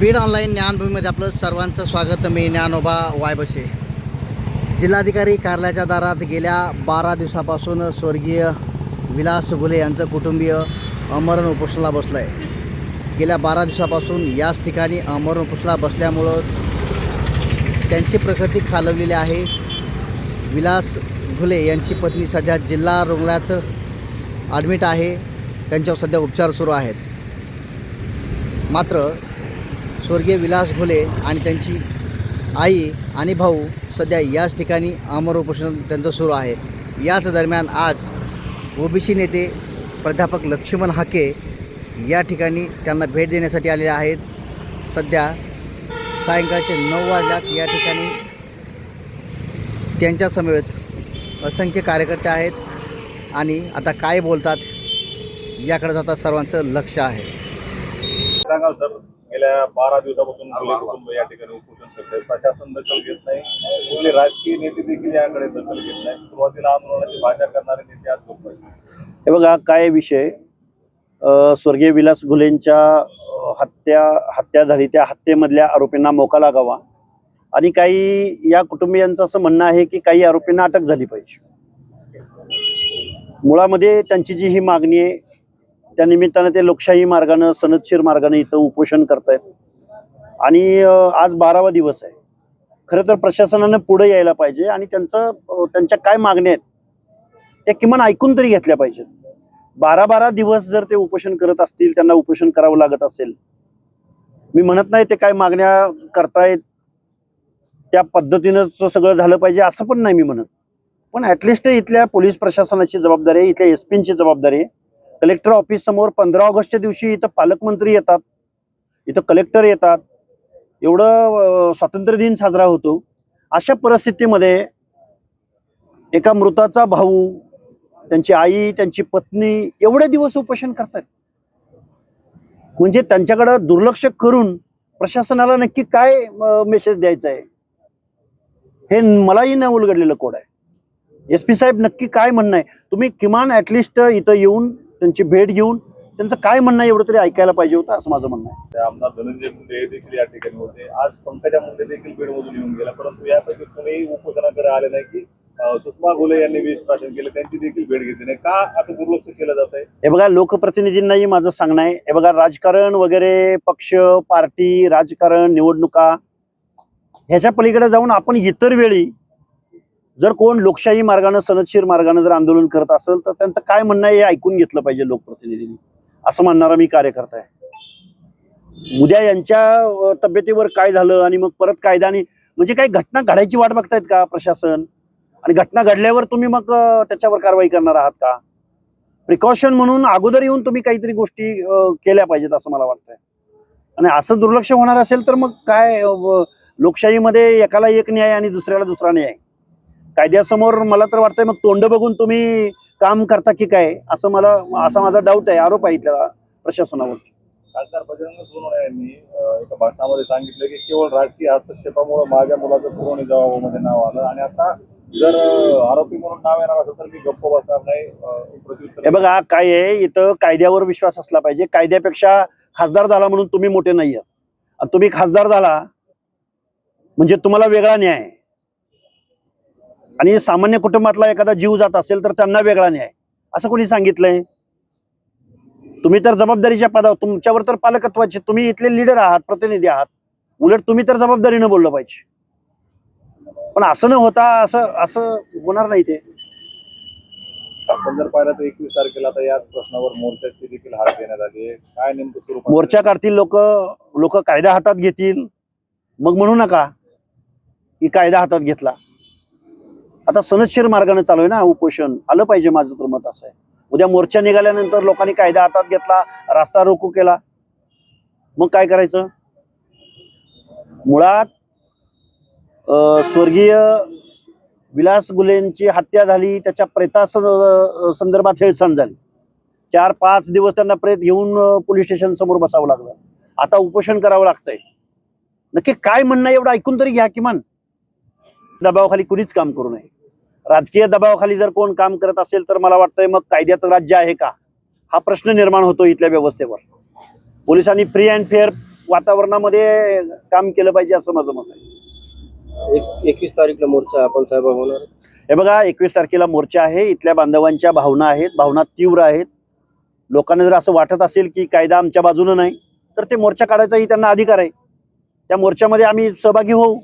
Beed online ज्ञानभूमीमध्ये आपलं सर्वांचं स्वागत। मी ज्ञानोबा वायबसे। जिल्हाधिकारी कार्यालयाच्या दारात गेल्या 12 दिवसापासून स्वर्गीय विलास घुले यांचं कुटुंबीय आमरण उपोषणाला बसलं आहे। गेल्या 12 दिवसापासून याच ठिकाणी आमरण उपोषणाला बसल्यामुळं त्यांची प्रकृती खालावलेली आहे। विलास घुले यांची पत्नी सध्या जिल्हा रुग्णालयात ॲडमिट आहे, त्यांच्यावर सध्या उपचार सुरू आहेत। मात्र स्वर्गीय विलास घुले आणि त्यांची आई आणि भाऊ सध्या याच ठिकाणी आमरण उपोषण त्यांचं सुरू आहे। याच दरम्यान आज ओबीसी नेते प्राध्यापक लक्ष्मण हाके या ठिकाणी त्यांना भेट देण्यासाठी आलेले आहेत। सध्या सायंकाळचे 9 वाजल्यात या ठिकाणी त्यांच्या समवेत असंख्य कार्यकर्ते आहेत आणि आता काय बोलतात याकडे आता सर्वांचं लक्ष आहे। सांगा सर, गेल्या 12 दिवसापासून घुले कुटुंब या ठिकाणी उपोषण करते, प्रशासन दखल घेत नाही, कुठले राजकीय नेते देखील याकडे दखल घेत नाही। सुरुवातीला आंदोलनाची भाषा करणारे नेते आज गप्प आहेत। हे बघा काय विषय, स्वर्गीय विलास घुलेंच्या हत्या झाली, त्या हत्येमधल्या आरोपींना मोका लागावा आणि काही या कुटुंबियांचं असं म्हणणं आहे की काही आरोपींना अटक झाली पाहिजे। मुळामध्ये त्यांची जी ही मागणी आहे त्या निमित्तानं ते लोकशाही मार्गानं सनदशीर मार्गानं इथं उपोषण करतायत आणि आज 12वा दिवस आहे। खरं तर प्रशासनानं पुढे यायला पाहिजे आणि त्यांच्या काय मागण्या आहेत त्या किमान ऐकून तरी घेतल्या पाहिजेत। 12 दिवस जर ते उपोषण करत असतील, त्यांना उपोषण करावं लागत असेल, मी म्हणत नाही ते काय मागण्या करतायत त्या पद्धतीनंच सगळं झालं पाहिजे असं पण नाही मी म्हणत, पण ॲटलिस्ट इथल्या पोलीस प्रशासनाची जबाबदारी आहे, इथल्या एसपींची जबाबदारी आहे। कलेक्टर ऑफिस समोर 15 ऑगस्टच्या दिवशी इथं पालकमंत्री येतात, इथं कलेक्टर येतात, एवढं स्वातंत्र्य दिन साजरा होतो। अशा परिस्थितीमध्ये एका मृताचा भाऊ, त्यांची आई, त्यांची पत्नी एवढे दिवस उपोषण करतात, म्हणजे त्यांच्याकडे दुर्लक्ष करून प्रशासनाला नक्की काय मेसेज द्यायचा आहे हे मलाही न उलगडलेलं कोड आहे। एसपी साहेब नक्की काय म्हणणं आहे, तुम्ही किमान ॲटलिस्ट इथं येऊन त्यांची भेट घेऊन त्यांचं काय म्हणणं आहे एवढं तरी ऐकायला पाहिजे होतं असं माझं म्हणणं आहे। आमदार धनंजय मुंडे देखील या ठिकाणी होते, आज पंकजा मुंडे देखील बीडमधून येऊन गेला, परंतु यापैकी कोणीही उपोषणाकडे आले नाही की सुषमा घुले यांनी विष प्राशन केलं, त्यांची देखील भेट घेतली नाही। का असं दुर्लक्ष केलं जात आहे? हे बघा, लोकप्रतिनिधींनाही माझं सांगणं आहे, हे बघा राजकारण वगैरे, पक्ष पार्टी राजकारण, निवडणुका ह्याच्या पलीकडे जाऊन आपण इतर वेळी जर कोण लोकशाही मार्गानं सनदशीर मार्गानं जर आंदोलन करत असेल तर त्यांचं काय म्हणणं आहे हे ऐकून घेतलं पाहिजे लोकप्रतिनिधींनी, असं म्हणणारा मी कार्यकर्ता आहे। उद्या यांच्या तब्येतीवर काय झालं आणि मग परत कायद्याने म्हणजे काही घटना घडायची वाट बघतायत का प्रशासन, आणि घटना घडल्यावर तुम्ही मग त्याच्यावर कारवाई करणार आहात का? प्रिकॉशन म्हणून अगोदर येऊन तुम्ही काहीतरी गोष्टी केल्या पाहिजेत असं मला वाटतंय। आणि असं दुर्लक्ष होणार असेल तर मग काय, लोकशाहीमध्ये एकाला एक न्याय आणि दुसऱ्याला दुसरा न्याय, कायद्यासमोर मला तर वाटतंय मग तोंड बघून तुम्ही काम करता की काय, असा माझा डाऊट आहे, आरोप आहे इथल्या प्रशासनावर। खासदार बजरंग सोनवणे यांनी एका भाषणामध्ये सांगितलं की केवळ राजकीय हस्तक्षेपामुळे माझ्या मुलाचं पुरवणी जबाबामध्ये नाव आलं आणि आता जर आरोपी म्हणून नाव येणार असेल तर मी गप्प बसणार नाही। हे बघा काय आहे, इथं कायद्यावर विश्वास असला पाहिजे। कायद्यापेक्षा खासदार झाला म्हणून तुम्ही मोठे नाही आहात, आणि तुम्ही खासदार झाला म्हणजे तुम्हाला वेगळा न्याय, आणि सामान्य कुटुंबातला एखादा जीव जात असेल तर त्यांना वेगळा न्याय, असं कोणी सांगितलंय? तुम्ही तर जबाबदारीच्या पदावर, तुमच्यावर तर पालकत्वाचे, तुम्ही इथले लीडर आहात, प्रतिनिधी आहात, उलट तुम्ही तर जबाबदारीनं बोललं पाहिजे। पण असं न होता असं होणार नाही ते। आपण जर पाहिलं तर 21 तारखेला आता याच प्रश्नावर मोर्चाची देखील हाक देण्यात आली आहे। काय नेमकं स्वरूप? मोर्चा काढतील लोक कायदा हातात घेतील, मग म्हणू नका की कायदा हातात घेतला। आता सनदशीर मार्गाने चालू आहे ना उपोषण, आलं पाहिजे, माझं तर मत असं आहे। उद्या मोर्चा निघाल्यानंतर लोकांनी कायदा हातात घेतला, रास्ता रोको केला, मग काय करायचं? मुळात स्वर्गीय विलास घुलेंची हत्या झाली, त्याच्या प्रेता संदर्भात हेळसांड झाली, 4-5 दिवस त्यांना प्रेत घेऊन पोलीस स्टेशन समोर बसावं लागलं, आता उपोषण करावं लागतंय। नक्की काय म्हणणं एवढं ऐकून तरी घ्या किमान। दबावाखाली कुणीच काम करू नये, राजकीय दबावाखाली जर कोण काम करत असेल तर मला वाटतंय मग कायद्याचं राज्य आहे का हा प्रश्न निर्माण होतो इथल्या व्यवस्थेवर। पोलिसांनी फ्री अँड फेअर वातावरणामध्ये काम केलं पाहिजे असं माझं मत आहे. 21 तारीखला मोर्चा आपण सहभाग होणार. हे बघा, 21 तारखेला मोर्चा आहे. इथल्या बांधवांच्या भावना आहेत, भावना तीव्र आहेत. लोकांना जर असं वाटत असेल की कायदा आमच्या बाजूनं नाही, तर ते मोर्चा काढायचाही त्यांना अधिकार आहे. त्या मोर्चामध्ये आम्ही सहभागी होऊ.